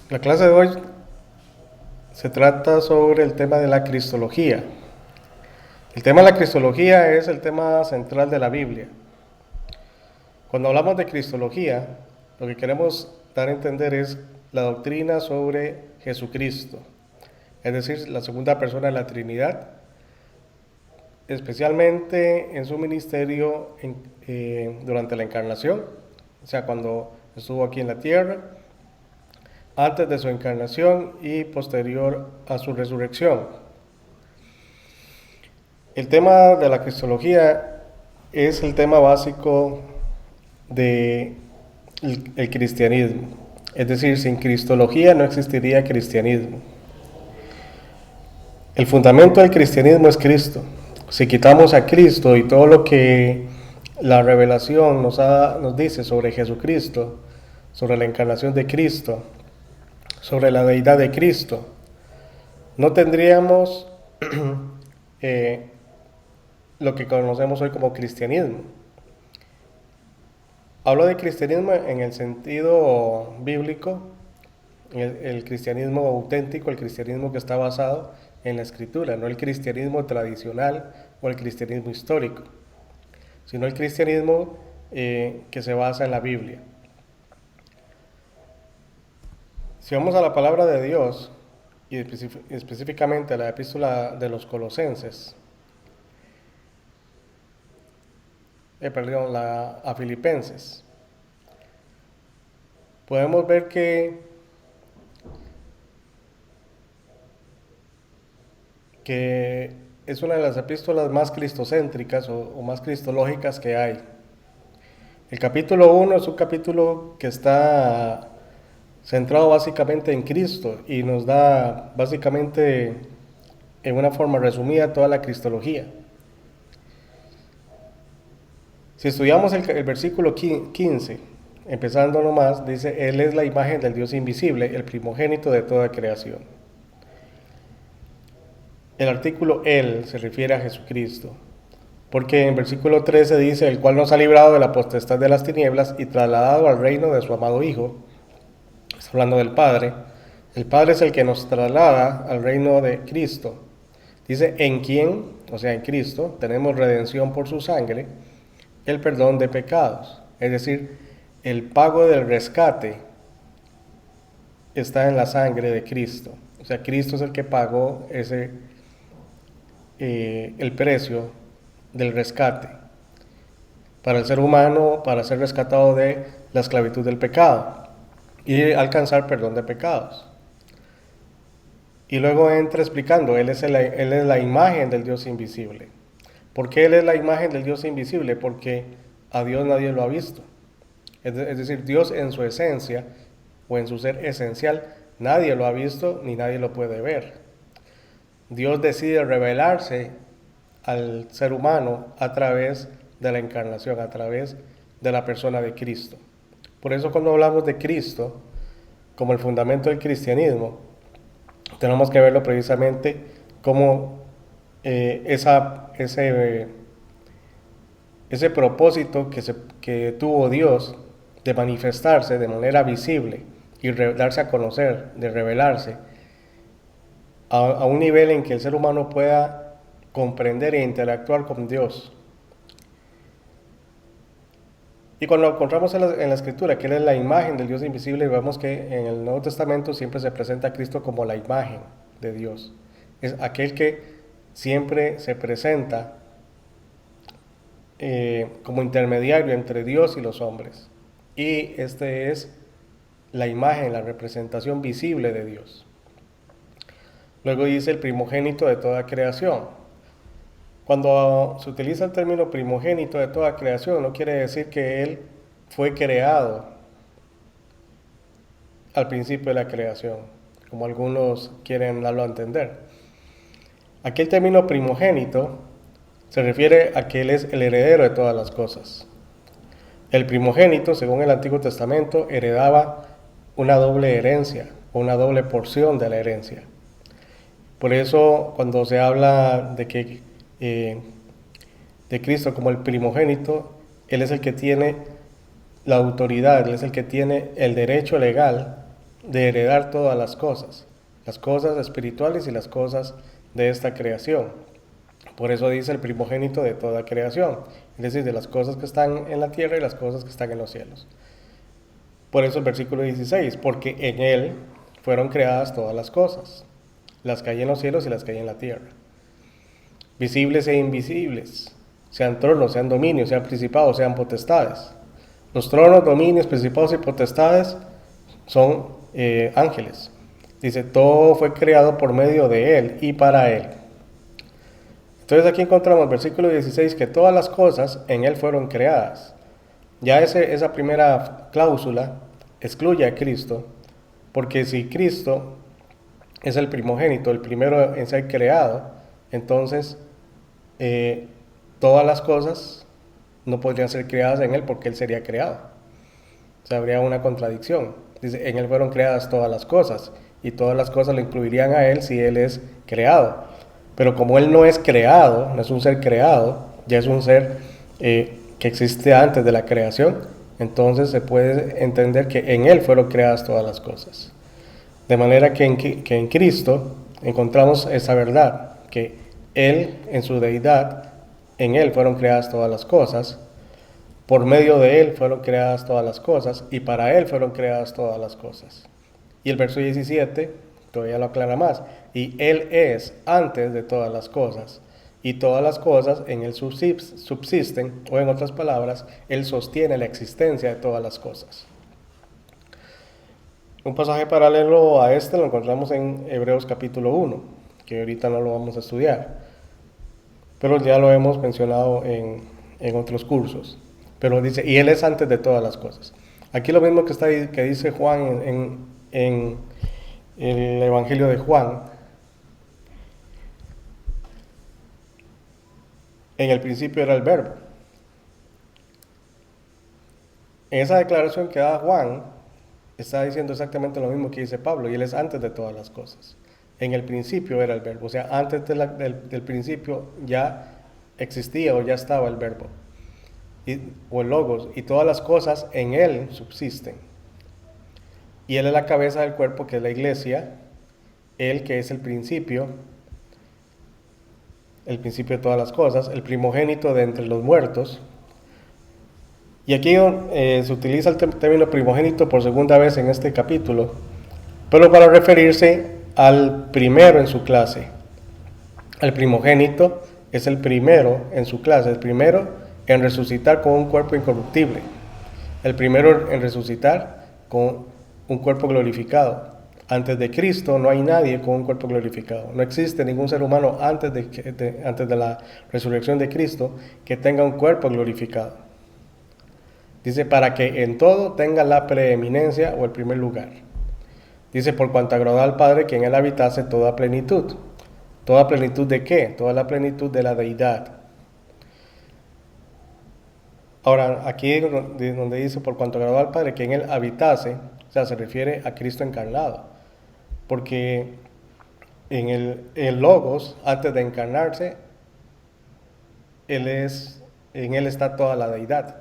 La clase de hoy se trata sobre el tema de la cristología. El tema de la cristología es el tema central de la Biblia. Cuando hablamos de cristología, lo que queremos dar a entender es la doctrina sobre Jesucristo, es decir, la segunda persona de la Trinidad, especialmente en su ministerio durante la encarnación, o sea, cuando estuvo aquí en la tierra, antes de su encarnación y posterior a su resurrección. El tema de la cristología es el tema básico del el cristianismo. Es decir, sin cristología no existiría cristianismo. El fundamento del cristianismo es Cristo. Si quitamos a Cristo y todo lo que la revelación nos dice sobre Jesucristo, sobre la encarnación de Cristo, sobre la deidad de Cristo, no tendríamos eh, lo que conocemos hoy como cristianismo. Hablo de cristianismo en el sentido bíblico, el cristianismo auténtico, el cristianismo que está basado en la escritura, no el cristianismo tradicional o el cristianismo histórico, sino el cristianismo que se basa en la Biblia. Si vamos a la palabra de Dios, y específicamente a la epístola de los Colosenses, a Filipenses, podemos ver que es una de las epístolas más cristocéntricas o más cristológicas que hay. El capítulo 1 es un capítulo que está centrado básicamente en Cristo y nos da básicamente en una forma resumida toda la cristología. Si estudiamos el versículo 15, empezando nomás, dice, Él es la imagen del Dios invisible, el primogénito de toda creación. El artículo Él se refiere a Jesucristo, porque en versículo 13 dice, el cual nos ha librado de la potestad de las tinieblas y trasladado al reino de su amado Hijo. Está hablando del Padre. El Padre es el que nos traslada al reino de Cristo. Dice, en quien, o sea, en Cristo, tenemos redención por su sangre, el perdón de pecados. Es decir, el pago del rescate está en la sangre de Cristo. O sea, Cristo es el que pagó el precio del rescate para el ser humano, para ser rescatado de la esclavitud del pecado y alcanzar perdón de pecados. Y luego entra explicando, él es la imagen del Dios invisible. ¿Por qué Él es la imagen del Dios invisible? Porque a Dios nadie lo ha visto. Es decir, Dios en su esencia o en su ser esencial, nadie lo ha visto ni nadie lo puede ver. Dios decide revelarse al ser humano a través de la encarnación, a través de la persona de Cristo. Por eso cuando hablamos de Cristo como el fundamento del cristianismo, tenemos que verlo precisamente como ese propósito que tuvo Dios de manifestarse de manera visible y darse a conocer, de revelarse a un nivel en que el ser humano pueda comprender e interactuar con Dios. Y cuando encontramos en la Escritura que Él es la imagen del Dios invisible, vemos que en el Nuevo Testamento siempre se presenta a Cristo como la imagen de Dios. Es aquel que siempre se presenta como intermediario entre Dios y los hombres. Y este es la imagen, la representación visible de Dios. Luego dice el primogénito de toda creación. Cuando se utiliza el término primogénito de toda creación, no quiere decir que Él fue creado al principio de la creación, como algunos quieren darlo a entender. Aquí el término primogénito se refiere a que Él es el heredero de todas las cosas. El primogénito, según el Antiguo Testamento, heredaba una doble herencia o una doble porción de la herencia. Por eso, cuando se habla de Cristo como el primogénito, Él es el que tiene la autoridad, Él es el que tiene el derecho legal de heredar todas las cosas espirituales y las cosas de esta creación. Por eso dice el primogénito de toda creación, es decir, de las cosas que están en la tierra y las cosas que están en los cielos. Por eso el versículo 16, porque en Él fueron creadas todas las cosas, las que hay en los cielos y las que hay en la tierra, visibles e invisibles, sean tronos, sean dominios, sean principados, sean potestades. Los tronos, dominios, principados y potestades son ángeles. Dice, todo fue creado por medio de Él y para Él. Entonces aquí encontramos el versículo 16, que todas las cosas en Él fueron creadas. Ya esa primera cláusula excluye a Cristo, porque si Cristo es el primogénito, el primero en ser creado, entonces todas las cosas no podrían ser creadas en Él porque Él sería creado. O sea, habría una contradicción. Dice, en Él fueron creadas todas las cosas, y todas las cosas lo incluirían a Él si Él es creado. Pero como Él no es creado, no es un ser creado, ya es un ser que existe antes de la creación, entonces se puede entender que en Él fueron creadas todas las cosas. De manera que en Cristo encontramos esa verdad, que Él en su deidad, en Él fueron creadas todas las cosas, por medio de Él fueron creadas todas las cosas, y para Él fueron creadas todas las cosas. Y el verso 17 todavía lo aclara más, y Él es antes de todas las cosas, y todas las cosas en Él subsisten, o en otras palabras, Él sostiene la existencia de todas las cosas. Un pasaje paralelo a este lo encontramos en Hebreos capítulo 1, que ahorita no lo vamos a estudiar, pero ya lo hemos mencionado en otros cursos. Pero dice, y Él es antes de todas las cosas. Aquí lo mismo que dice Juan en el Evangelio de Juan. En el principio era el Verbo. En esa declaración que da Juan, está diciendo exactamente lo mismo que dice Pablo, y Él es antes de todas las cosas. En el principio era el Verbo, o sea, antes del principio ya existía o ya estaba el Verbo, o el Logos, y todas las cosas en Él subsisten. Y Él es la cabeza del cuerpo, que es la iglesia, Él que es el principio de todas las cosas, el primogénito de entre los muertos. Y aquí se utiliza el término primogénito por segunda vez en este capítulo, pero para referirse al primero en su clase. El primogénito es el primero en su clase, el primero en resucitar con un cuerpo incorruptible, el primero en resucitar con un cuerpo glorificado. Antes de Cristo no hay nadie con un cuerpo glorificado. No existe ningún ser humano antes de la resurrección de Cristo que tenga un cuerpo glorificado. Dice, para que en todo tenga la preeminencia o el primer lugar. Dice, por cuanto agradó al Padre que en Él habitase toda plenitud. ¿Toda plenitud de qué? Toda la plenitud de la deidad. Ahora, aquí donde dice, por cuanto agradó al Padre que en Él habitase, o sea, se refiere a Cristo encarnado. Porque en el Logos, antes de encarnarse, en Él está toda la deidad.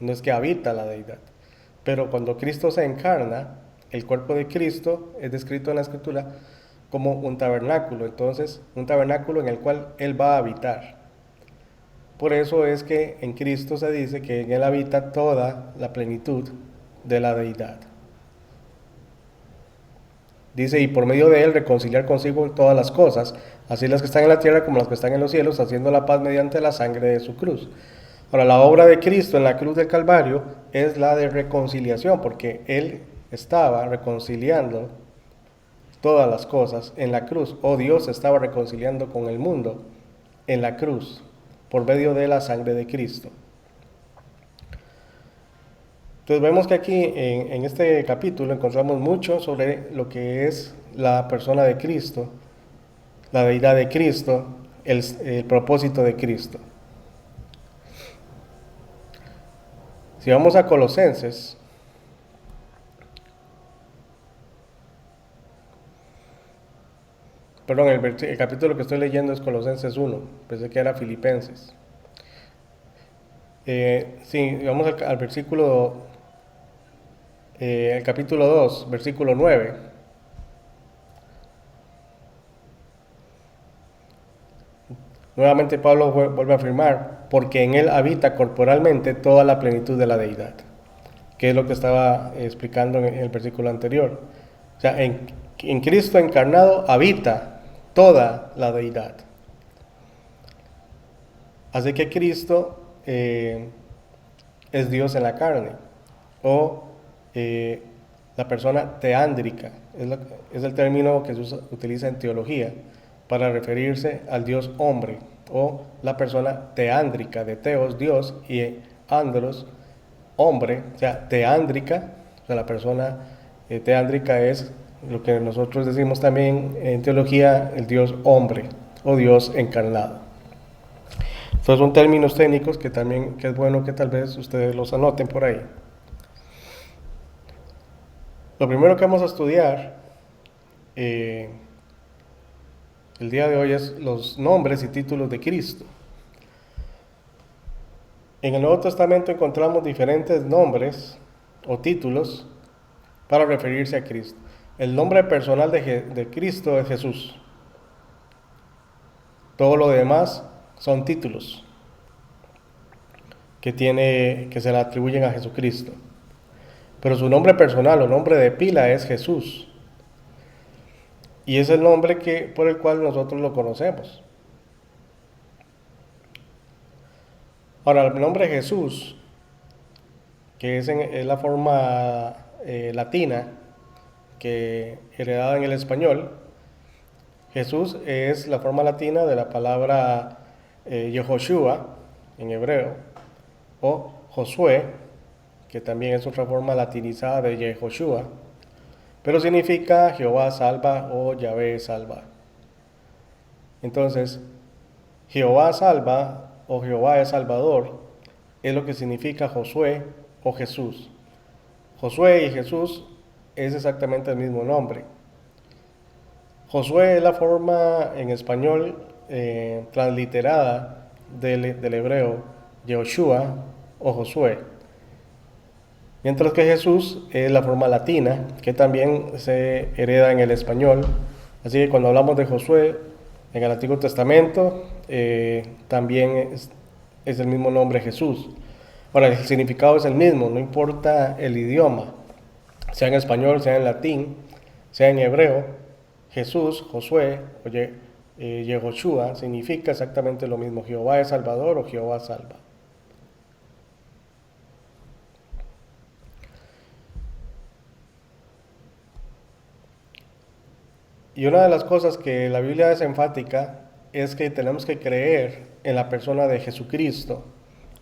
No es que habita la deidad. Pero cuando Cristo se encarna, el cuerpo de Cristo es descrito en la Escritura como un tabernáculo. Entonces, un tabernáculo en el cual Él va a habitar. Por eso es que en Cristo se dice que en Él habita toda la plenitud de la deidad. Dice, y por medio de Él reconciliar consigo todas las cosas, así las que están en la tierra como las que están en los cielos, haciendo la paz mediante la sangre de su cruz. Ahora, la obra de Cristo en la cruz del Calvario es la de reconciliación, porque Él estaba reconciliando todas las cosas en la cruz, o Dios estaba reconciliando con el mundo en la cruz, por medio de la sangre de Cristo. Entonces vemos que aquí en este capítulo encontramos mucho sobre lo que es la persona de Cristo, la deidad de Cristo, el propósito de Cristo. Si vamos a Colosenses, perdón, el capítulo que estoy leyendo es Colosenses 1, pensé que era Filipenses. Sí, vamos al versículo el capítulo 2, versículo 9. Nuevamente Pablo vuelve a afirmar, porque en él habita corporalmente toda la plenitud de la deidad, que es lo que estaba explicando en el versículo anterior. O sea, en Cristo encarnado habita toda la deidad. Así que Cristo es Dios en la carne, o la persona teándrica, es el término que se utiliza en teología para referirse al Dios hombre, o la persona teándrica, de teos, Dios, y andros, hombre, o sea, teándrica, o sea, la persona teándrica es lo que nosotros decimos también en teología, el Dios hombre, o Dios encarnado. Estos son términos técnicos que también que es bueno que tal vez ustedes los anoten por ahí. Lo primero que vamos a estudiar el día de hoy es los nombres y títulos de Cristo. En el Nuevo Testamento encontramos diferentes nombres o títulos para referirse a Cristo. El nombre personal de Cristo es Jesús. Todo lo demás son títulos que se le atribuyen a Jesucristo. Pero su nombre personal o nombre de pila es Jesús. Y es el nombre por el cual nosotros lo conocemos. Ahora, el nombre Jesús, que es la forma latina que heredada en el español, Jesús es la forma latina de la palabra Yehoshua en hebreo, o Josué, que también es otra forma latinizada de Yehoshua, pero significa Jehová salva o Yahvé salva. Entonces, Jehová salva o Jehová es salvador es lo que significa Josué o Jesús. Josué y Jesús es exactamente el mismo nombre. Josué es la forma en español transliterada del hebreo Yehoshua o Josué, mientras que Jesús es la forma latina que también se hereda en el español. Así que cuando hablamos de Josué en el Antiguo Testamento, también es el mismo nombre Jesús. Ahora, el significado es el mismo, no importa el idioma, sea en español, sea en latín, sea en hebreo. Jesús, Josué o Yehoshua significa exactamente lo mismo. Jehová es salvador o Jehová salva. Y una de las cosas que la Biblia es enfática es que tenemos que creer en la persona de Jesucristo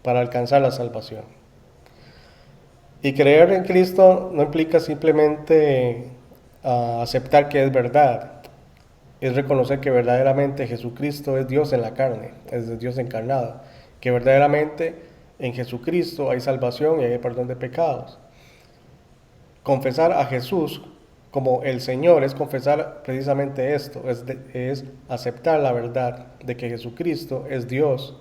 para alcanzar la salvación. Y creer en Cristo no implica simplemente aceptar que es verdad, es reconocer que verdaderamente Jesucristo es Dios en la carne, es Dios encarnado, que verdaderamente en Jesucristo hay salvación y hay perdón de pecados. Confesar a Jesús como el Señor es confesar precisamente esto, es aceptar la verdad de que Jesucristo es Dios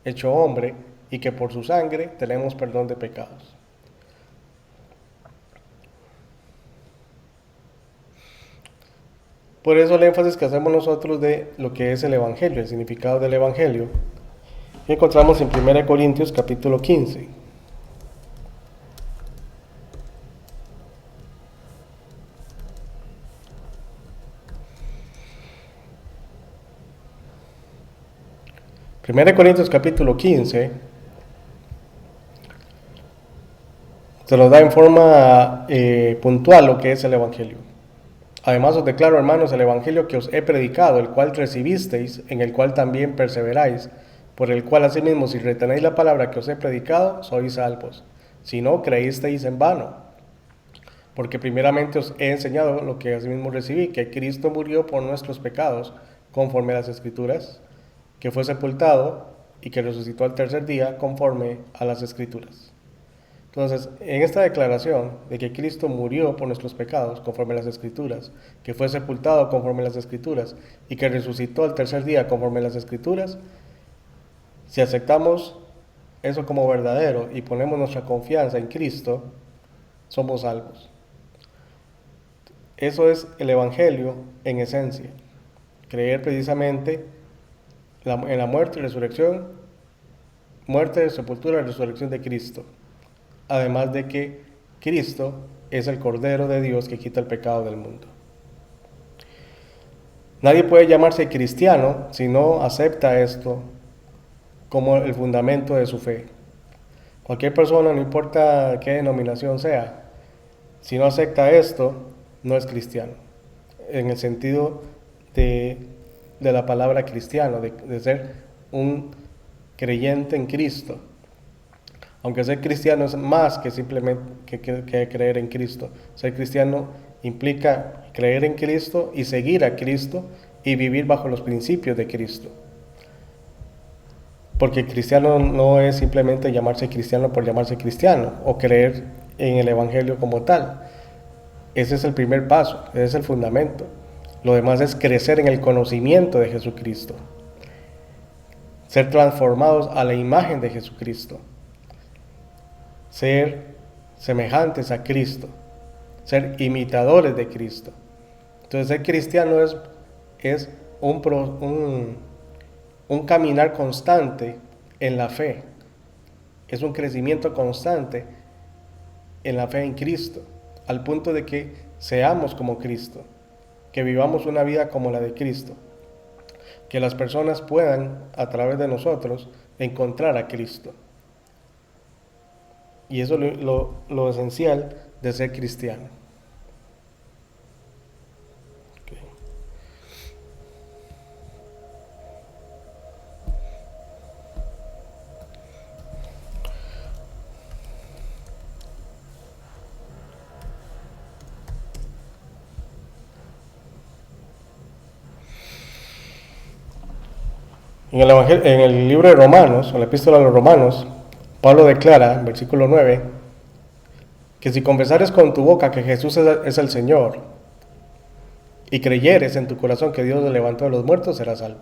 hecho hombre y que por su sangre tenemos perdón de pecados. Por eso el énfasis que hacemos nosotros de lo que es el Evangelio, el significado del Evangelio, que encontramos en 1 Corintios capítulo 15. Primera de Corintios capítulo 15 se nos da en forma puntual lo que es el Evangelio. Además os declaro, hermanos, el Evangelio que os he predicado, el cual recibisteis, en el cual también perseveráis, por el cual asimismo si retenéis la palabra que os he predicado, sois salvos. Si no, creísteis en vano. Porque primeramente os he enseñado lo que asimismo recibí, que Cristo murió por nuestros pecados, conforme a las Escrituras, que fue sepultado y que resucitó al tercer día, conforme a las Escrituras. Entonces, en esta declaración de que Cristo murió por nuestros pecados, conforme a las Escrituras, que fue sepultado conforme a las Escrituras y que resucitó al tercer día conforme a las Escrituras, si aceptamos eso como verdadero y ponemos nuestra confianza en Cristo, somos salvos. Eso es el Evangelio en esencia. Creer precisamente en la muerte y resurrección, muerte, sepultura y resurrección de Cristo. Además de que Cristo es el Cordero de Dios que quita el pecado del mundo. Nadie puede llamarse cristiano si no acepta esto como el fundamento de su fe. Cualquier persona, no importa qué denominación sea, si no acepta esto, no es cristiano. En el sentido de, de la palabra cristiano, de ser un creyente en Cristo. Aunque ser cristiano es más que simplemente que creer en Cristo. Ser cristiano implica creer en Cristo y seguir a Cristo y vivir bajo los principios de Cristo. Porque cristiano no es simplemente llamarse cristiano por llamarse cristiano o creer en el Evangelio como tal. Ese es el primer paso, ese es el fundamento. Lo demás es crecer en el conocimiento de Jesucristo. Ser transformados a la imagen de Jesucristo. Ser semejantes a Cristo. Ser imitadores de Cristo. Entonces ser cristiano es un caminar constante en la fe. Es un crecimiento constante en la fe en Cristo, al punto de que seamos como Cristo, que vivamos una vida como la de Cristo, que las personas puedan, a través de nosotros, encontrar a Cristo. Y eso es lo esencial de ser cristiano. Okay. En el libro de Romanos, en la epístola a los Romanos, Pablo declara, en versículo 9, que si confesares con tu boca que Jesús es el Señor y creyeres en tu corazón que Dios lo levantó de los muertos, serás salvo.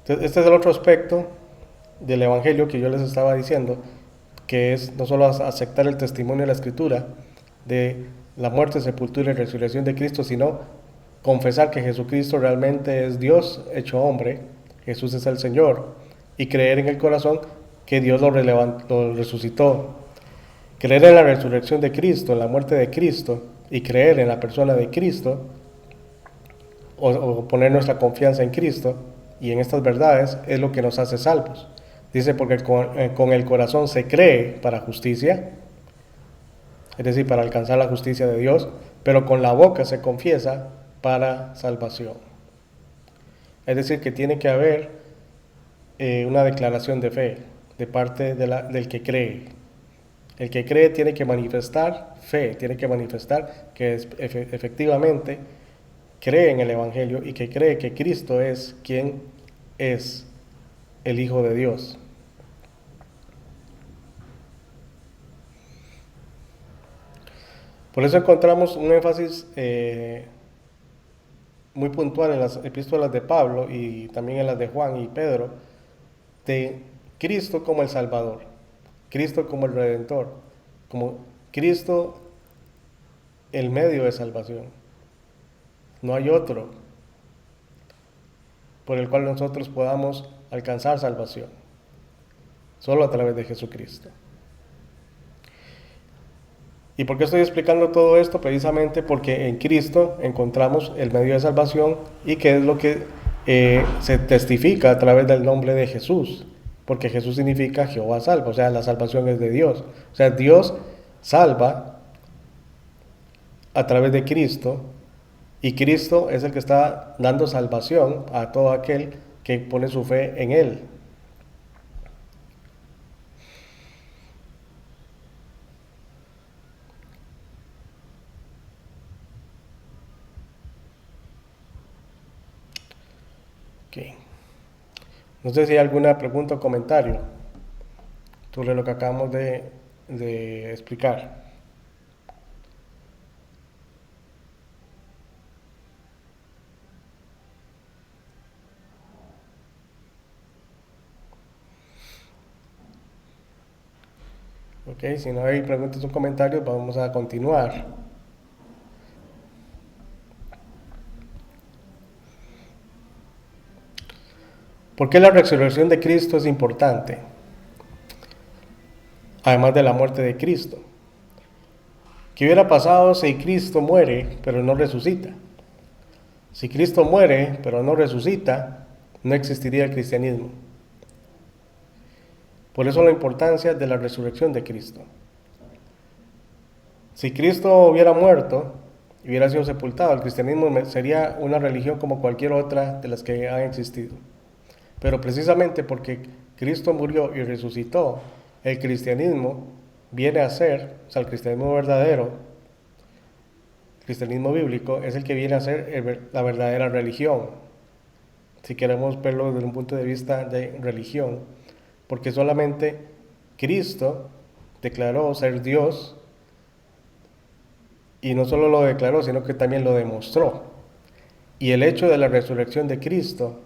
Entonces, este es el otro aspecto del Evangelio que yo les estaba diciendo, que es no solo aceptar el testimonio de la Escritura de la muerte, sepultura y resurrección de Cristo, sino confesar que Jesucristo realmente es Dios hecho hombre, Jesús es el Señor, y creer en el corazón que Dios lo resucitó. Creer en la resurrección de Cristo, en la muerte de Cristo, y creer en la persona de Cristo, o poner nuestra confianza en Cristo y en estas verdades, es lo que nos hace salvos. Dice, porque con el corazón se cree para justicia, es decir, para alcanzar la justicia de Dios, pero con la boca se confiesa para salvación. Es decir, que tiene que haber una declaración de fe de parte del que cree. El que cree tiene que manifestar fe, tiene que manifestar que efectivamente cree en el Evangelio y que cree que Cristo es quien es el Hijo de Dios. Por eso encontramos un énfasis muy puntual en las epístolas de Pablo y también en las de Juan y Pedro, de Cristo como el Salvador, Cristo como el Redentor, como Cristo el medio de salvación. No hay otro por el cual nosotros podamos alcanzar salvación, solo a través de Jesucristo. ¿Y por qué estoy explicando todo esto? Precisamente porque en Cristo encontramos el medio de salvación y que es lo que se testifica a través del nombre de Jesús, porque Jesús significa Jehová salva, o sea, la salvación es de Dios. O sea, Dios salva a través de Cristo y Cristo es el que está dando salvación a todo aquel que pone su fe en Él. Okay. No sé si hay alguna pregunta o comentario sobre lo que acabamos de explicar. Ok, si no hay preguntas o comentarios, vamos a continuar. ¿Por qué la resurrección de Cristo es importante? Además de la muerte de Cristo. ¿Qué hubiera pasado si Cristo muere pero no resucita? Si Cristo muere pero no resucita, no existiría el cristianismo. Por eso la importancia de la resurrección de Cristo. Si Cristo hubiera muerto y hubiera sido sepultado, el cristianismo sería una religión como cualquier otra de las que han existido. Pero precisamente porque Cristo murió y resucitó, el cristianismo viene a ser, o sea, el cristianismo verdadero, el cristianismo bíblico, es el que viene a ser la verdadera religión, si queremos verlo desde un punto de vista de religión, porque solamente Cristo declaró ser Dios, y no solo lo declaró, sino que también lo demostró. Y el hecho de la resurrección de Cristo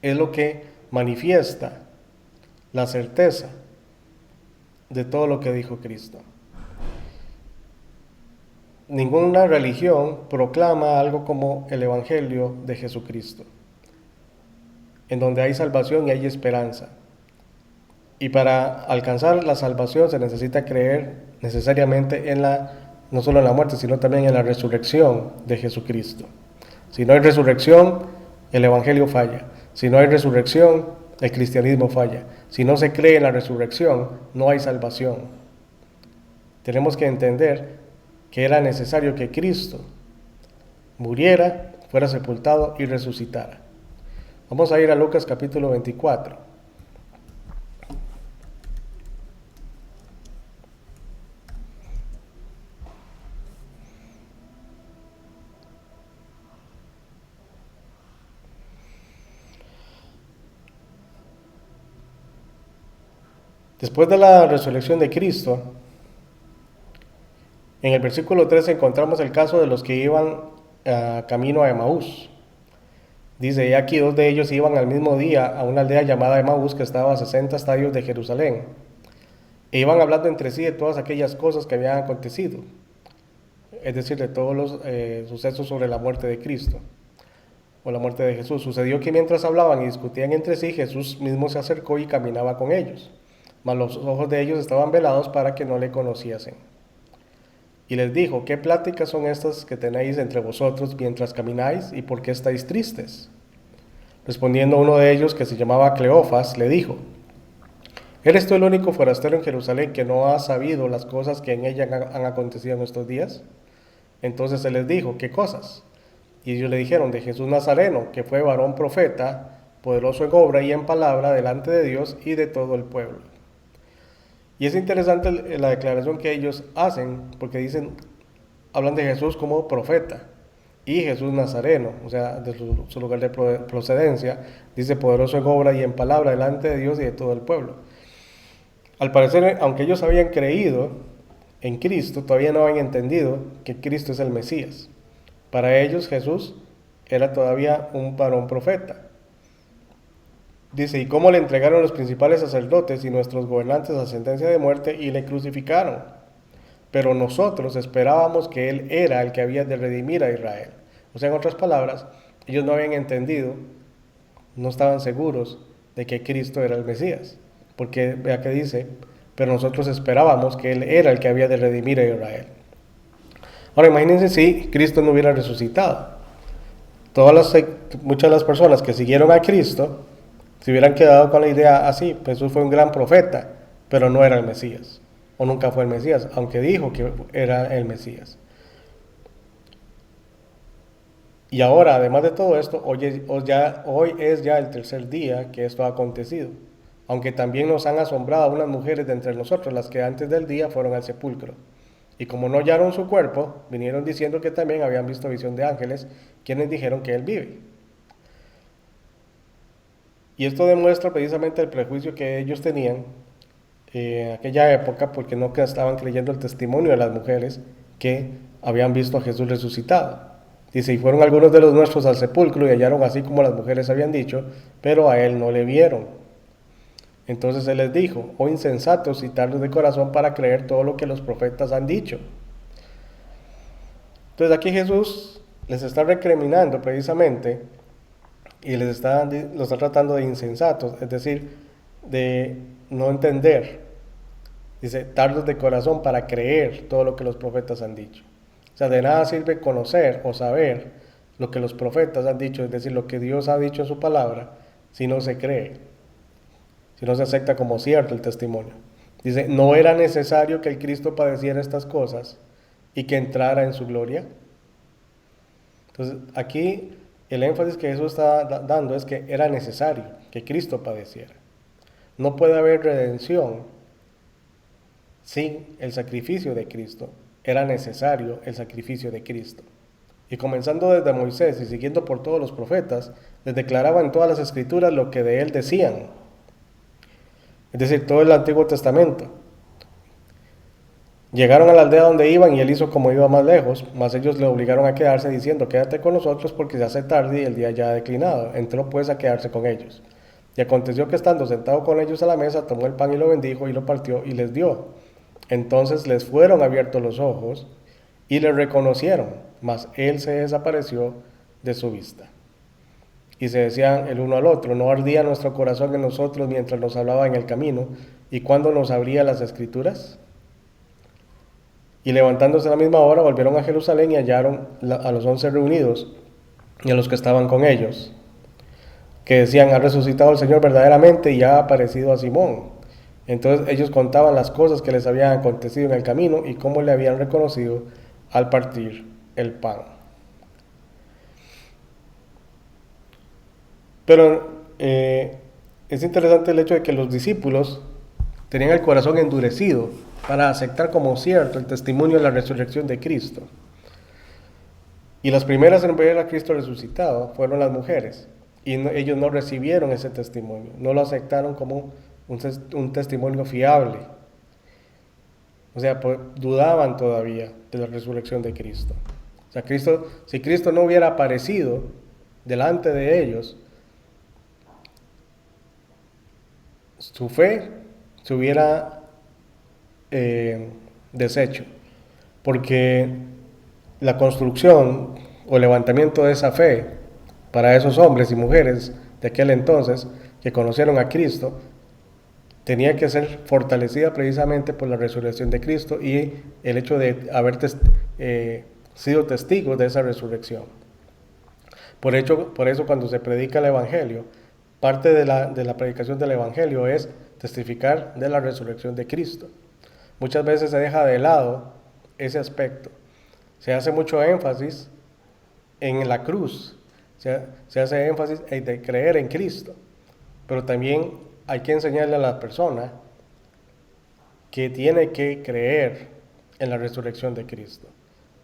es lo que manifiesta la certeza de todo lo que dijo Cristo. Ninguna religión proclama algo como el Evangelio de Jesucristo, en donde hay salvación y hay esperanza. Y para alcanzar la salvación se necesita creer necesariamente no solo en la muerte, sino también en la resurrección de Jesucristo. Si no hay resurrección, el Evangelio falla. Si no hay resurrección, el cristianismo falla. Si no se cree en la resurrección, no hay salvación. Tenemos que entender que era necesario que Cristo muriera, fuera sepultado y resucitara. Vamos a ir a Lucas capítulo 24. Después de la resurrección de Cristo, en el versículo 13 encontramos el caso de los que iban camino a Emaús. Dice, y aquí dos de ellos iban al mismo día a una aldea llamada Emaús que estaba a 60 estadios de Jerusalén. E iban hablando entre sí de todas aquellas cosas que habían acontecido, es decir, de todos los sucesos sobre la muerte de Cristo o la muerte de Jesús. Sucedió que mientras hablaban y discutían entre sí, Jesús mismo se acercó y caminaba con ellos, mas los ojos de ellos estaban velados para que no le conociesen. Y les dijo, ¿qué pláticas son estas que tenéis entre vosotros mientras camináis, y por qué estáis tristes? Respondiendo uno de ellos, que se llamaba Cleofas, le dijo, ¿eres tú el único forastero en Jerusalén que no ha sabido las cosas que en ella han acontecido en estos días? Entonces él les dijo, ¿qué cosas? Y ellos le dijeron, de Jesús Nazareno, que fue varón profeta, poderoso en obra y en palabra delante de Dios y de todo el pueblo. Y es interesante la declaración que ellos hacen, porque hablan de Jesús como profeta y Jesús Nazareno, o sea, de su lugar de procedencia, dice poderoso en obra y en palabra delante de Dios y de todo el pueblo. Al parecer, aunque ellos habían creído en Cristo, todavía no habían entendido que Cristo es el Mesías. Para ellos Jesús era todavía un varón profeta. Dice, ¿y cómo le entregaron los principales sacerdotes y nuestros gobernantes a sentencia de muerte y le crucificaron? Pero nosotros esperábamos que Él era el que había de redimir a Israel. O sea, en otras palabras, ellos no habían entendido, no estaban seguros de que Cristo era el Mesías. Porque vea que dice, pero nosotros esperábamos que Él era el que había de redimir a Israel. Ahora imagínense si Cristo no hubiera resucitado. Muchas de las personas que siguieron a Cristo se hubieran quedado con la idea así, Jesús fue un gran profeta, pero no era el Mesías, o nunca fue el Mesías, aunque dijo que era el Mesías. Y ahora, además de todo esto, hoy es ya el tercer día que esto ha acontecido, aunque también nos han asombrado algunas mujeres de entre nosotros, las que antes del día fueron al sepulcro. Y como no hallaron su cuerpo, vinieron diciendo que también habían visto visión de ángeles, quienes dijeron que él vive. Y esto demuestra precisamente el prejuicio que ellos tenían en aquella época, porque no estaban creyendo el testimonio de las mujeres que habían visto a Jesús resucitado. Dice, y fueron algunos de los nuestros al sepulcro y hallaron así como las mujeres habían dicho, pero a él no le vieron. Entonces él les dijo: oh insensatos y tardos de corazón para creer todo lo que los profetas han dicho. Entonces aquí Jesús les está recriminando precisamente y los está tratando de insensatos, es decir, de no entender. Dice, tardos de corazón para creer todo lo que los profetas han dicho. O sea, de nada sirve conocer o saber lo que los profetas han dicho, es decir, lo que Dios ha dicho en su palabra, si no se cree, si no se acepta como cierto el testimonio. Dice, no era necesario que el Cristo padeciera estas cosas y que entrara en su gloria. Entonces, aquí el énfasis que Jesús está dando es que era necesario que Cristo padeciera. No puede haber redención sin el sacrificio de Cristo. Era necesario el sacrificio de Cristo. Y comenzando desde Moisés y siguiendo por todos los profetas, les declaraban todas las escrituras lo que de él decían. Es decir, todo el Antiguo Testamento. Llegaron a la aldea donde iban y él hizo como iba más lejos, mas ellos le obligaron a quedarse diciendo, quédate con nosotros porque se hace tarde y el día ya ha declinado. Entró pues a quedarse con ellos. Y aconteció que estando sentado con ellos a la mesa, tomó el pan y lo bendijo y lo partió y les dio. Entonces les fueron abiertos los ojos y le reconocieron, mas él se desapareció de su vista. Y se decían el uno al otro, ¿no ardía nuestro corazón en nosotros mientras nos hablaba en el camino y cuando nos abría las escrituras? Y levantándose a la misma hora volvieron a Jerusalén y hallaron a los 11 reunidos y a los que estaban con ellos, que decían, ha resucitado el Señor verdaderamente y ha aparecido a Simón. Entonces ellos contaban las cosas que les habían acontecido en el camino y cómo le habían reconocido al partir el pan. Pero es interesante el hecho de que los discípulos tenían el corazón endurecido para aceptar como cierto el testimonio de la resurrección de Cristo. Y las primeras en ver a Cristo resucitado fueron las mujeres. Y ellos no recibieron ese testimonio, no lo aceptaron como un testimonio fiable. O sea, dudaban todavía de la resurrección de Cristo. O sea, si Cristo no hubiera aparecido delante de ellos, su fe se hubiera deshecho. Porque la construcción o levantamiento de esa fe para esos hombres y mujeres de aquel entonces que conocieron a Cristo tenía que ser fortalecida precisamente por la resurrección de Cristo y el hecho de haber sido testigos de esa resurrección. Por eso cuando se predica el Evangelio, parte de la predicación del Evangelio es testificar de la resurrección de Cristo. Muchas veces se deja de lado ese aspecto. Se hace mucho énfasis en la cruz, se hace énfasis en de creer en Cristo, pero también hay que enseñarle a la persona que tiene que creer en la resurrección de Cristo.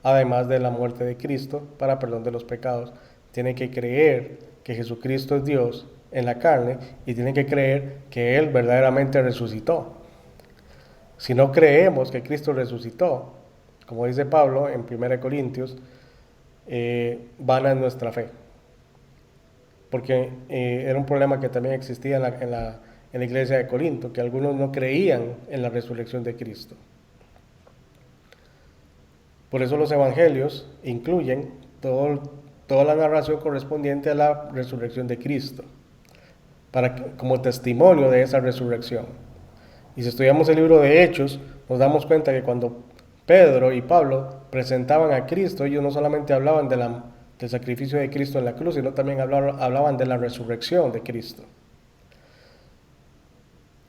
Además de la muerte de Cristo para perdón de los pecados, tiene que creer que Jesucristo es Dios en la carne y tiene que creer que Él verdaderamente resucitó. Si no creemos que Cristo resucitó, como dice Pablo en 1 Corintios, vana es nuestra fe. Porque era un problema que también existía en la iglesia de Corinto, que algunos no creían en la resurrección de Cristo. Por eso los evangelios incluyen toda la narración correspondiente a la resurrección de Cristo, como testimonio de esa resurrección. Y si estudiamos el libro de Hechos, nos damos cuenta que cuando Pedro y Pablo presentaban a Cristo, ellos no solamente hablaban del sacrificio de Cristo en la cruz, sino también hablaban de la resurrección de Cristo.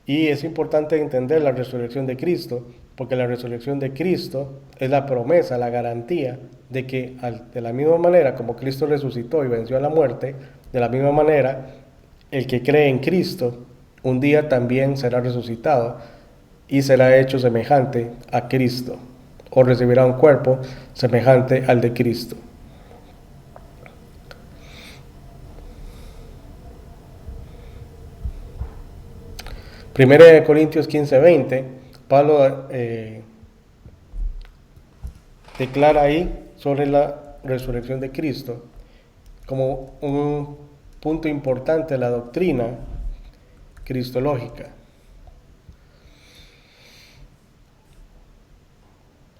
Y es importante entender la resurrección de Cristo, porque la resurrección de Cristo es la promesa, la garantía de que de la misma manera como Cristo resucitó y venció a la muerte, de la misma manera el que cree en Cristo un día también será resucitado y será hecho semejante a Cristo, o recibirá un cuerpo semejante al de Cristo. Primera de Corintios 15:20, Pablo declara ahí sobre la resurrección de Cristo como un punto importante de la doctrina cristológica.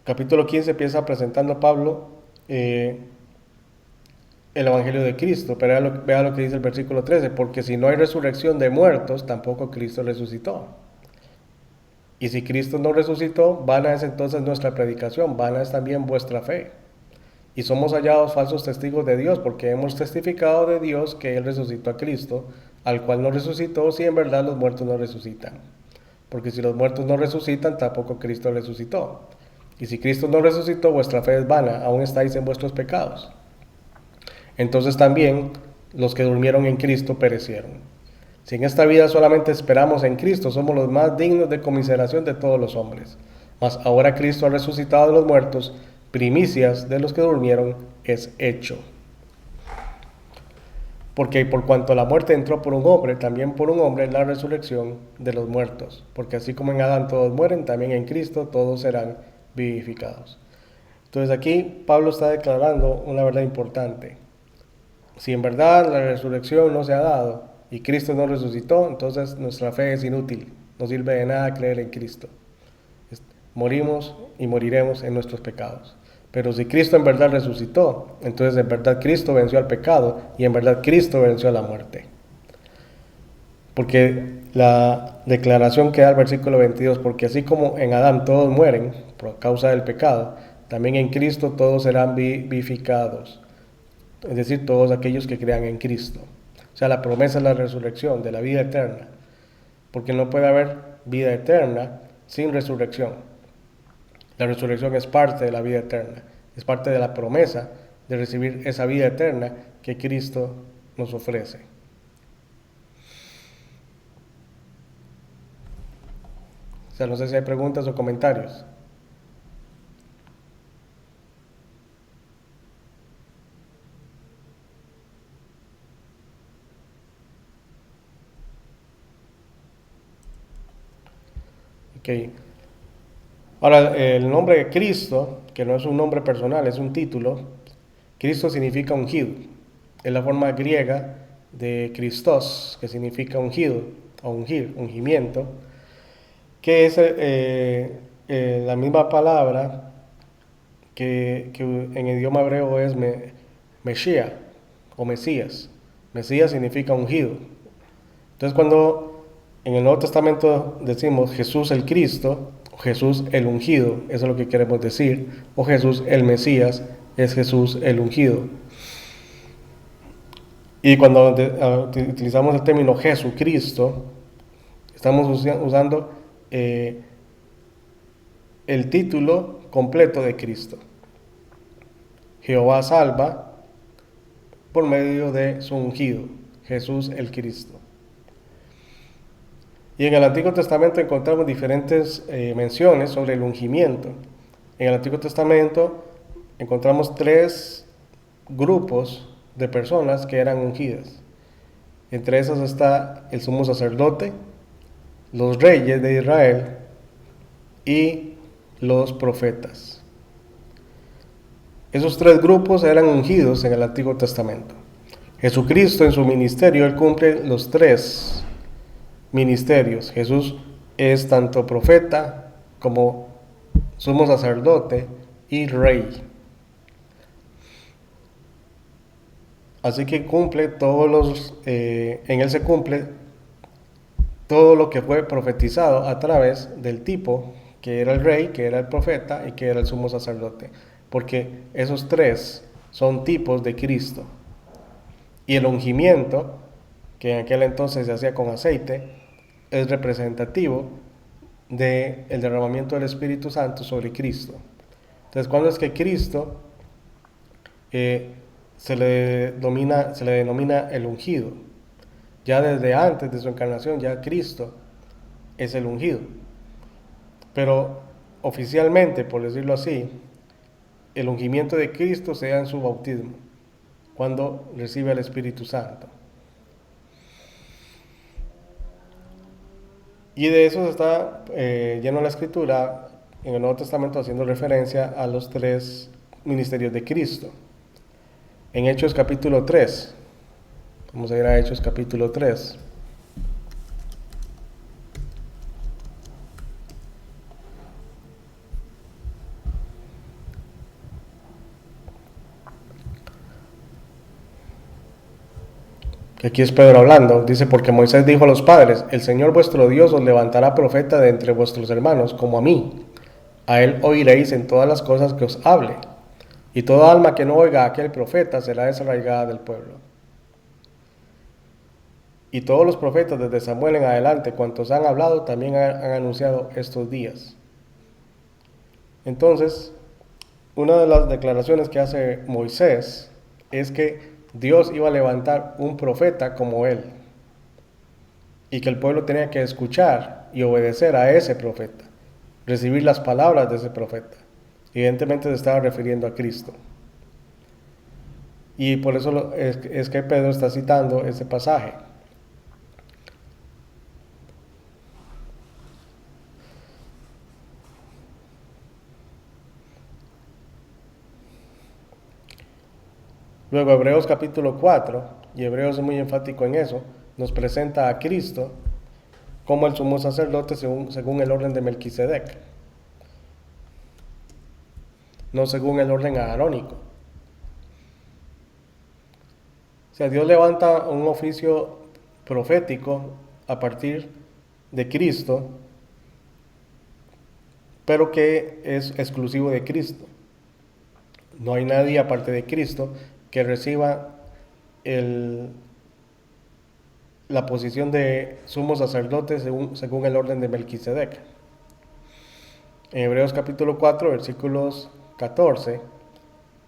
Capítulo 15 empieza presentando Pablo el Evangelio de Cristo, pero vea lo que dice el versículo 13, porque si no hay resurrección de muertos, tampoco Cristo resucitó. Y si Cristo no resucitó, vana es entonces nuestra predicación, vana es también vuestra fe. Y somos hallados falsos testigos de Dios, porque hemos testificado de Dios que Él resucitó a Cristo, al cual no resucitó, si en verdad los muertos no resucitan. Porque si los muertos no resucitan, tampoco Cristo resucitó. Y si Cristo no resucitó, vuestra fe es vana, aún estáis en vuestros pecados. Entonces también los que durmieron en Cristo perecieron. Si en esta vida solamente esperamos en Cristo, somos los más dignos de conmiseración de todos los hombres. Mas ahora Cristo ha resucitado de los muertos, primicias de los que durmieron es hecho. Porque por cuanto la muerte entró por un hombre, también por un hombre la resurrección de los muertos. Porque así como en Adán todos mueren, también en Cristo todos serán vivificados. Entonces aquí Pablo está declarando una verdad importante. Si en verdad la resurrección no se ha dado y Cristo no resucitó, entonces nuestra fe es inútil. No sirve de nada creer en Cristo. Morimos y moriremos en nuestros pecados. Pero si Cristo en verdad resucitó, entonces en verdad Cristo venció al pecado y en verdad Cristo venció a la muerte. Porque la declaración que da el versículo 22, porque así como en Adán todos mueren por causa del pecado, también en Cristo todos serán vivificados. Es decir, todos aquellos que crean en Cristo. O sea, la promesa es la resurrección, de la vida eterna. Porque no puede haber vida eterna sin resurrección. La resurrección es parte de la vida eterna, es parte de la promesa de recibir esa vida eterna que Cristo nos ofrece. O sea, no sé si hay preguntas o comentarios. Ok. Ahora, el nombre de Cristo, que no es un nombre personal, es un título. Cristo significa ungido. Es la forma griega de Christos, que significa ungido, o ungir, ungimiento, que es la misma palabra que en idioma hebreo es Mesías o Mesías. Mesías significa ungido. Entonces cuando en el Nuevo Testamento decimos Jesús el Cristo, o Jesús el ungido, eso es lo que queremos decir, o Jesús el Mesías, es Jesús el ungido. Y cuando utilizamos el término Jesucristo, estamos usando el título completo de Cristo. Jehová salva por medio de su ungido, Jesús el Cristo. Y en el Antiguo Testamento encontramos diferentes menciones sobre el ungimiento. En el Antiguo Testamento encontramos 3 grupos de personas que eran ungidas. Entre esos está el sumo sacerdote, los reyes de Israel y los profetas. Esos 3 grupos eran ungidos en el Antiguo Testamento. Jesucristo en su ministerio, Él cumple los 3 ministerios. Jesús es tanto profeta como sumo sacerdote y rey. Así que cumple en Él se cumple todo lo que fue profetizado a través del tipo que era el rey, que era el profeta y que era el sumo sacerdote. Porque esos 3 son tipos de Cristo. Y el ungimiento, que en aquel entonces se hacía con aceite, es representativo del derramamiento del Espíritu Santo sobre Cristo. Entonces, cuando es que Cristo se le denomina el ungido? Ya desde antes de su encarnación, ya Cristo es el ungido. Pero oficialmente, por decirlo así, el ungimiento de Cristo se da en su bautismo, cuando recibe el Espíritu Santo. Y de eso está lleno la Escritura en el Nuevo Testamento, haciendo referencia a los 3 ministerios de Cristo. En Hechos capítulo 3, vamos a ir a Hechos capítulo 3. Aquí es Pedro hablando, dice, porque Moisés dijo a los padres, el Señor vuestro Dios os levantará profeta de entre vuestros hermanos, como a mí. A él oiréis en todas las cosas que os hable. Y toda alma que no oiga a aquel profeta será desarraigada del pueblo. Y todos los profetas desde Samuel en adelante, cuantos han hablado, también han anunciado estos días. Entonces, una de las declaraciones que hace Moisés es que Dios iba a levantar un profeta como él y que el pueblo tenía que escuchar y obedecer a ese profeta, recibir las palabras de ese profeta. Evidentemente se estaba refiriendo a Cristo. Y por eso es que Pedro está citando ese pasaje. Luego Hebreos capítulo 4, y Hebreos es muy enfático en eso, nos presenta a Cristo como el sumo sacerdote según el orden de Melquisedec, no según el orden aarónico. O sea, Dios levanta un oficio profético a partir de Cristo, pero que es exclusivo de Cristo. No hay nadie aparte de Cristo que reciba la posición de sumo sacerdote según el orden de Melquisedec. En Hebreos capítulo 4, versículos 14,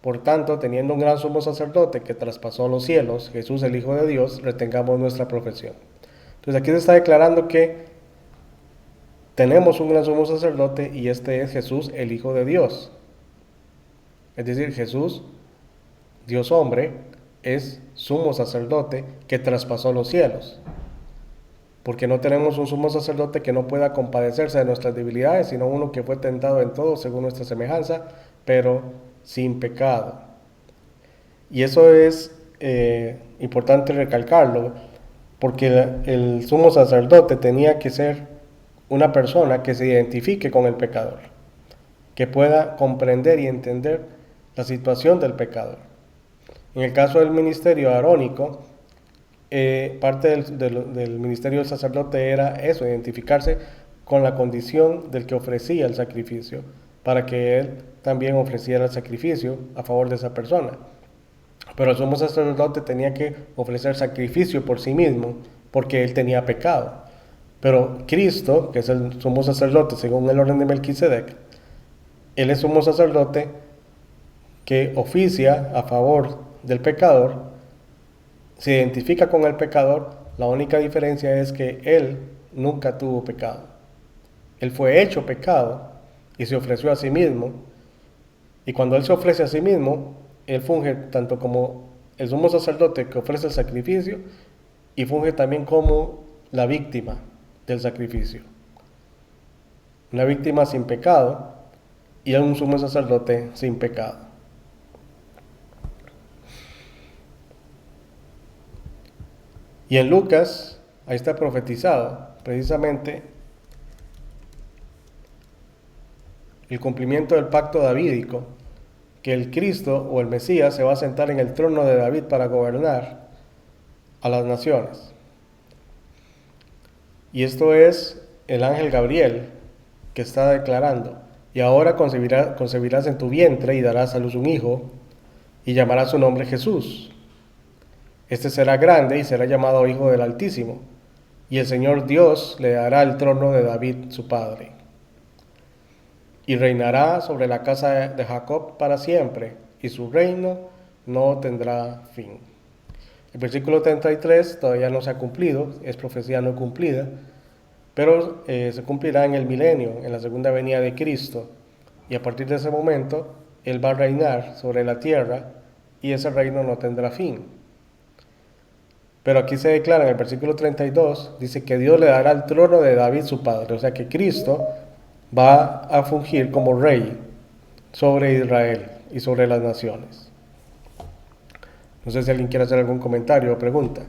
por tanto, teniendo un gran sumo sacerdote que traspasó los cielos, Jesús el Hijo de Dios, retengamos nuestra profesión. Entonces aquí se está declarando que tenemos un gran sumo sacerdote y este es Jesús el Hijo de Dios. Es decir, Jesús, Dios hombre, es sumo sacerdote que traspasó los cielos. Porque no tenemos un sumo sacerdote que no pueda compadecerse de nuestras debilidades, sino uno que fue tentado en todo según nuestra semejanza, pero sin pecado. Y eso es importante recalcarlo, porque el sumo sacerdote tenía que ser una persona que se identifique con el pecador, que pueda comprender y entender la situación del pecador. En el caso del ministerio arónico, parte del ministerio del sacerdote era eso, identificarse con la condición del que ofrecía el sacrificio, para que él también ofreciera el sacrificio a favor de esa persona. Pero el sumo sacerdote tenía que ofrecer sacrificio por sí mismo, porque él tenía pecado. Pero Cristo, que es el sumo sacerdote según el orden de Melquisedec, él es sumo sacerdote que oficia a favor del pecador, se identifica con el pecador. La única diferencia es que él nunca tuvo pecado. Él fue hecho pecado y se ofreció a sí mismo. Y cuando él se ofrece a sí mismo, él funge tanto como el sumo sacerdote que ofrece el sacrificio y funge también como la víctima del sacrificio. Una víctima sin pecado y un sumo sacerdote sin pecado. Y en Lucas, ahí está profetizado precisamente el cumplimiento del pacto davídico, que el Cristo o el Mesías se va a sentar en el trono de David para gobernar a las naciones. Y esto es el ángel Gabriel que está declarando, y ahora concebirás en tu vientre y darás a luz un hijo, y llamarás su nombre Jesús. Este será grande y será llamado Hijo del Altísimo, y el Señor Dios le dará el trono de David su padre. Y reinará sobre la casa de Jacob para siempre, y su reino no tendrá fin. El versículo 33 todavía no se ha cumplido, es profecía no cumplida, pero se cumplirá en el milenio, en la segunda venida de Cristo, y a partir de ese momento Él va a reinar sobre la tierra, y ese reino no tendrá fin. Pero aquí se declara en el versículo 32, dice que Dios le dará el trono de David su padre, o sea que Cristo va a fungir como rey sobre Israel y sobre las naciones. No sé si alguien quiere hacer algún comentario o pregunta.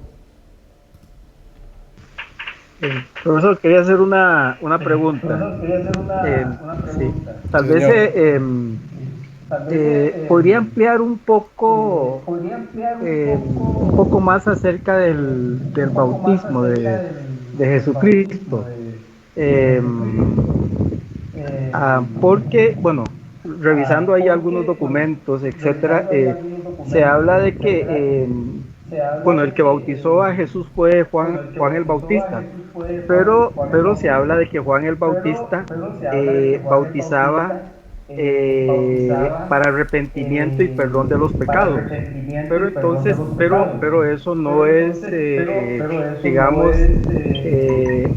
Profesor, quería hacer una pregunta. Profesor, quería hacer una Sí, pregunta. tal Sí, vez señor. ¿Podría ampliar un poco más acerca del bautismo de Jesucristo? Eh, Porque, bueno, revisando ahí algunos documentos, etcétera, se habla de que, bueno, el que bautizó a Jesús fue Juan el Bautista, pero se habla de que Juan el Bautista bautizaba para arrepentimiento y perdón de los pecados. Pero entonces, pero eso no es, digamos,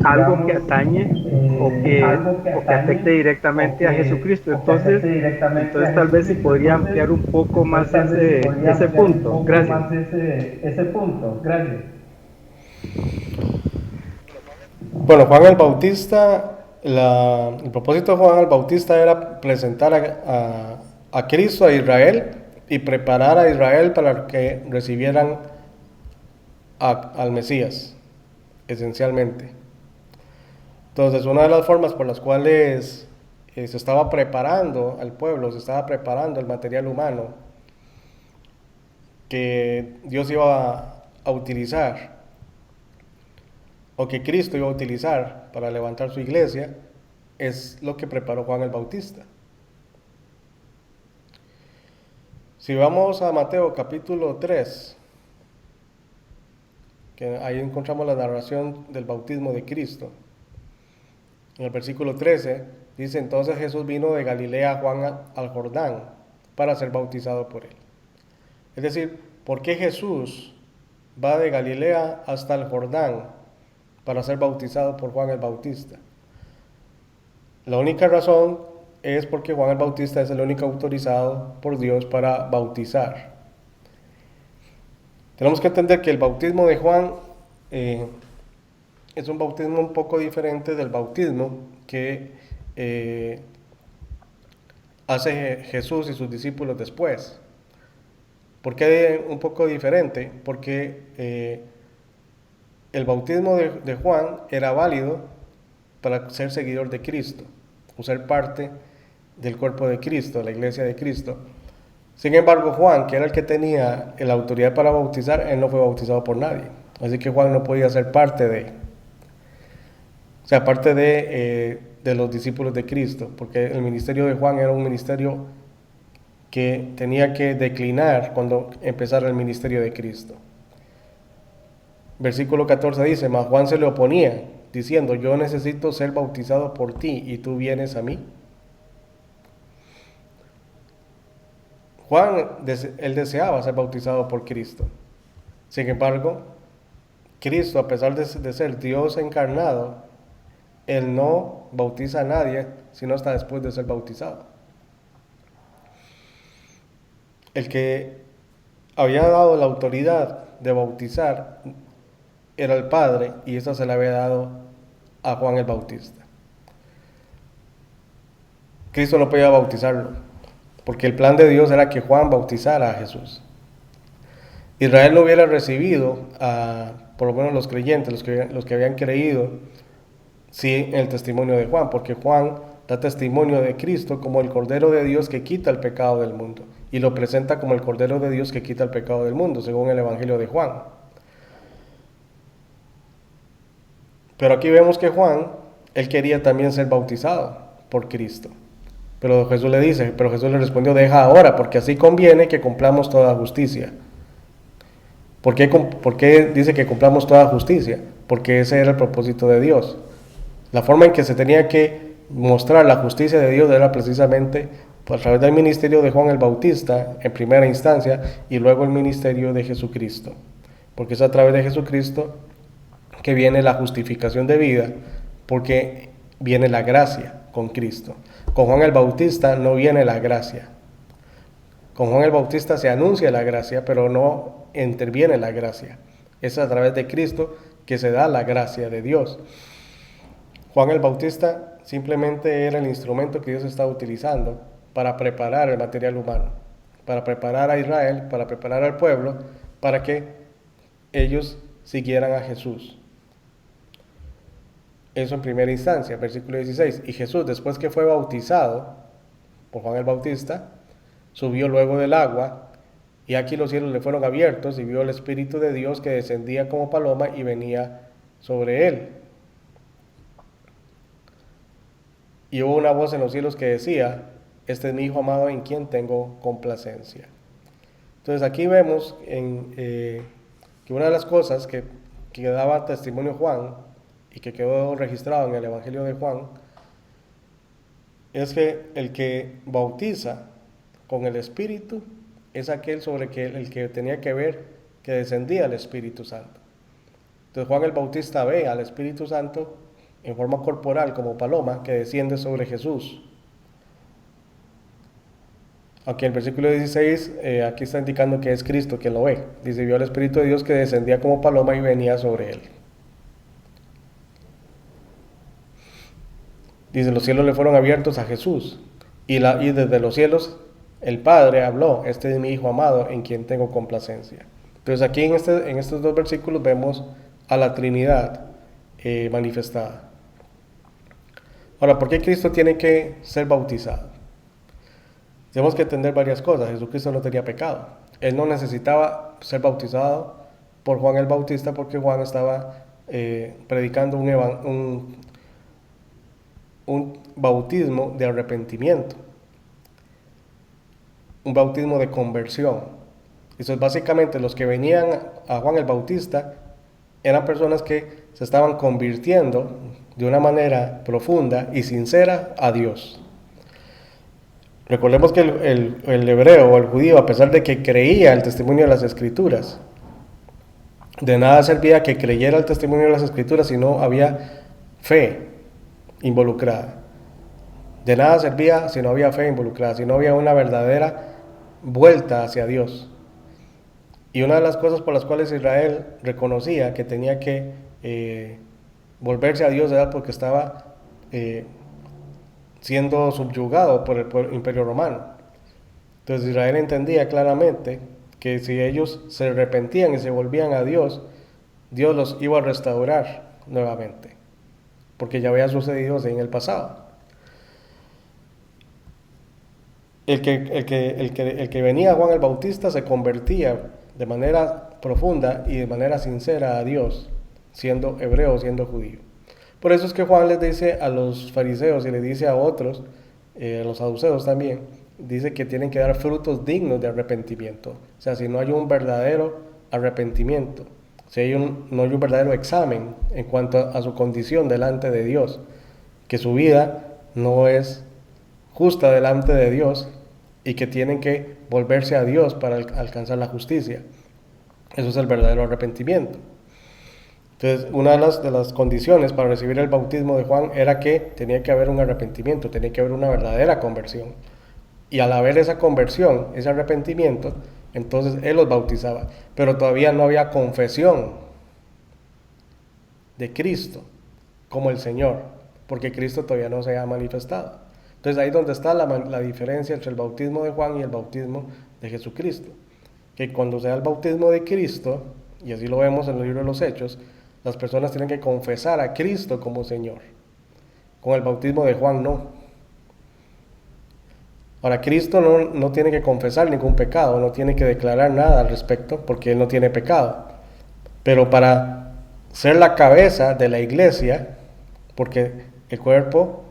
algo que atañe o que afecte directamente a Jesucristo. Entonces tal vez si podría ampliar un poco más ese punto. Gracias. Bueno, Juan el Bautista, el propósito de Juan el Bautista era presentar a Cristo a Israel y preparar a Israel para que recibieran al Mesías, esencialmente. Entonces, una de las formas por las cuales se estaba preparando al pueblo, se estaba preparando el material humano que Dios iba a utilizar, o que Cristo iba a utilizar para levantar su iglesia, es lo que preparó Juan el Bautista. Si vamos a Mateo capítulo 3, que ahí encontramos la narración del bautismo de Cristo, en el versículo 13 dice: entonces Jesús vino de Galilea a Juan al Jordán para ser bautizado por él. Es decir, ¿por qué Jesús va de Galilea hasta el Jordán para ser bautizado por Juan el Bautista? La única razón es porque Juan el Bautista es el único autorizado por Dios para bautizar. Tenemos que entender que el bautismo de Juan es un bautismo un poco diferente del bautismo que hace Jesús y sus discípulos después. ¿Por qué un poco diferente? Porque el bautismo de Juan era válido para ser seguidor de Cristo, o ser parte del cuerpo de Cristo, la iglesia de Cristo. Sin embargo, Juan, que era el que tenía la autoridad para bautizar, él no fue bautizado por nadie. Así que Juan no podía ser parte parte de los discípulos de Cristo, porque el ministerio de Juan era un ministerio que tenía que declinar cuando empezara el ministerio de Cristo. Versículo 14 dice: mas Juan se le oponía, diciendo: yo necesito ser bautizado por ti, y tú vienes a mí. Juan, él deseaba ser bautizado por Cristo. Sin embargo, Cristo, a pesar de ser Dios encarnado, él no bautiza a nadie sino hasta después de ser bautizado. El que había dado la autoridad de bautizar era el Padre, y eso se le había dado a Juan el Bautista. Cristo no podía bautizarlo, porque el plan de Dios era que Juan bautizara a Jesús. Israel no hubiera recibido, por lo menos los creyentes, los que habían creído, sí, el testimonio de Juan, porque Juan da testimonio de Cristo como el Cordero de Dios que quita el pecado del mundo, y lo presenta como el Cordero de Dios que quita el pecado del mundo, según el Evangelio de Juan. Pero aquí vemos que Juan, él quería también ser bautizado por Cristo. Pero Jesús le respondió: deja ahora, porque así conviene que cumplamos toda justicia. ¿Por qué dice que cumplamos toda justicia? Porque ese era el propósito de Dios. La forma en que se tenía que mostrar la justicia de Dios era precisamente a través del ministerio de Juan el Bautista en primera instancia, y luego el ministerio de Jesucristo. Porque es a través de Jesucristo que viene la justificación de vida, porque viene la gracia con Cristo. Con Juan el Bautista no viene la gracia. Con Juan el Bautista se anuncia la gracia, pero no interviene la gracia. Es a través de Cristo que se da la gracia de Dios. Juan el Bautista simplemente era el instrumento que Dios estaba utilizando para preparar el material humano, para preparar a Israel, para preparar al pueblo, para que ellos siguieran a Jesús. Eso en primera instancia, versículo 16. Y Jesús, después que fue bautizado por Juan el Bautista, subió luego del agua, y aquí los cielos le fueron abiertos, y vio el Espíritu de Dios que descendía como paloma y venía sobre él. Y hubo una voz en los cielos que decía: este es mi Hijo amado en quien tengo complacencia. Entonces aquí vemos que una de las cosas que daba testimonio Juan y que quedó registrado en el Evangelio de Juan es que el que bautiza con el Espíritu es aquel sobre el que tenía que ver que descendía el Espíritu Santo. Entonces Juan el Bautista ve al Espíritu Santo en forma corporal como paloma que desciende sobre Jesús. Aunque el versículo 16 aquí está indicando que es Cristo quien lo ve. Dice: vio al Espíritu de Dios que descendía como paloma y venía sobre él. Dice: los cielos le fueron abiertos a Jesús, y desde los cielos el Padre habló: este es mi Hijo amado en quien tengo complacencia. Entonces aquí en estos dos versículos vemos a la Trinidad manifestada. Ahora, ¿por qué Cristo tiene que ser bautizado? Tenemos que entender varias cosas. Jesucristo no tenía pecado. Él no necesitaba ser bautizado por Juan el Bautista, porque Juan estaba predicando un bautismo de arrepentimiento, un bautismo de conversión. Eso es básicamente los que venían a Juan el Bautista eran personas que se estaban convirtiendo de una manera profunda y sincera a Dios. Recordemos que el hebreo o el judío, a pesar de que creía el testimonio de las Escrituras, de nada servía que creyera el testimonio de las Escrituras si no había fe involucrada. De nada servía si no había fe involucrada, si no había una verdadera vuelta hacia Dios. Y una de las cosas por las cuales Israel reconocía que tenía que volverse a Dios era porque estaba siendo subyugado por el imperio romano. Entonces Israel entendía claramente que si ellos se arrepentían y se volvían a Dios, Dios los iba a restaurar nuevamente, porque ya había sucedido en el pasado. El que venía a Juan el Bautista se convertía de manera profunda y de manera sincera a Dios, siendo hebreo, siendo judío. Por eso es que Juan les dice a los fariseos y le dice a otros, a los saduceos también, dice que tienen que dar frutos dignos de arrepentimiento. O sea, si no hay un verdadero arrepentimiento, si no hay un verdadero examen en cuanto a su condición delante de Dios, que su vida no es justa delante de Dios y que tienen que volverse a Dios para alcanzar la justicia. Eso es el verdadero arrepentimiento. Entonces, una de las condiciones para recibir el bautismo de Juan era que tenía que haber un arrepentimiento, tenía que haber una verdadera conversión. Y al haber esa conversión, ese arrepentimiento, entonces él los bautizaba. Pero todavía no había confesión de Cristo como el Señor, porque Cristo todavía no se ha manifestado. Entonces ahí es donde está la diferencia entre el bautismo de Juan y el bautismo de Jesucristo. Que cuando sea el bautismo de Cristo, y así lo vemos en el libro de los Hechos, las personas tienen que confesar a Cristo como Señor. Con el bautismo de Juan no. Ahora, Cristo no tiene que confesar ningún pecado, no tiene que declarar nada al respecto, porque Él no tiene pecado. Pero para ser la cabeza de la iglesia, porque el cuerpo,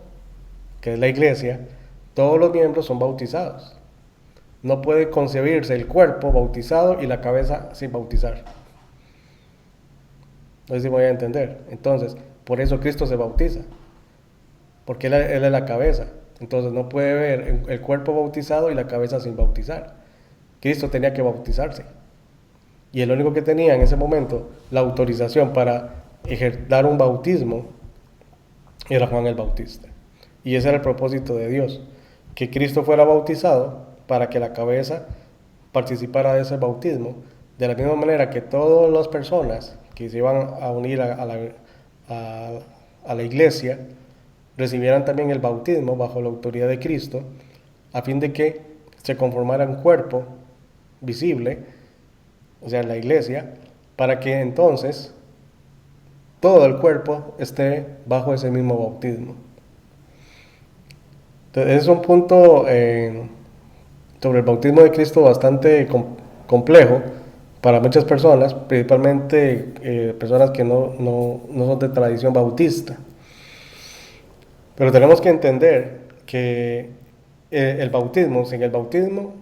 que es la iglesia, todos los miembros son bautizados. No puede concebirse el cuerpo bautizado y la cabeza sin bautizar. No sé si me voy a entender. Entonces, por eso Cristo se bautiza, porque Él es la cabeza. Entonces no puede ver el cuerpo bautizado y la cabeza sin bautizar. Cristo tenía que bautizarse. Y el único que tenía en ese momento la autorización para dar un bautismo era Juan el Bautista. Y ese era el propósito de Dios, que Cristo fuera bautizado para que la cabeza participara de ese bautismo, de la misma manera que todas las personas que se iban a unir a la iglesia recibieran también el bautismo bajo la autoridad de Cristo, a fin de que se conformara un cuerpo visible, o sea, la iglesia, para que entonces todo el cuerpo esté bajo ese mismo bautismo. Entonces, es un punto sobre el bautismo de Cristo bastante complejo para muchas personas, principalmente personas que no son de tradición bautista. Pero tenemos que entender que el bautismo, sin el bautismo,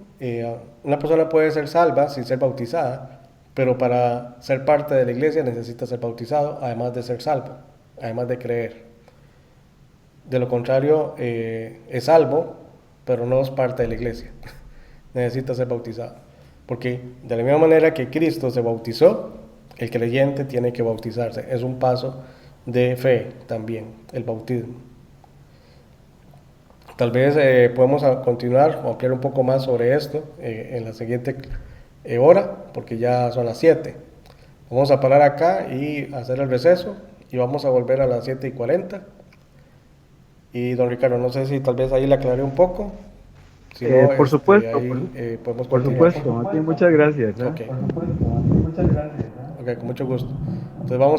una persona puede ser salva sin ser bautizada, pero para ser parte de la iglesia necesita ser bautizado, además de ser salvo, además de creer. De lo contrario, es salvo, pero no es parte de la iglesia. Necesita ser bautizado. Porque de la misma manera que Cristo se bautizó, el creyente tiene que bautizarse. Es un paso de fe también, el bautismo. Tal vez podemos continuar o ampliar un poco más sobre esto en la siguiente hora, porque ya son las 7. Vamos a parar acá y hacer el receso y vamos a volver a las 7:40. Y don Ricardo, no sé si tal vez ahí le aclaré un poco. Si no, Por supuesto, ahí podemos por continuar. supuesto. Aquí muchas gracias. Ok. Muchas gracias. Ok, con mucho gusto. Entonces vamos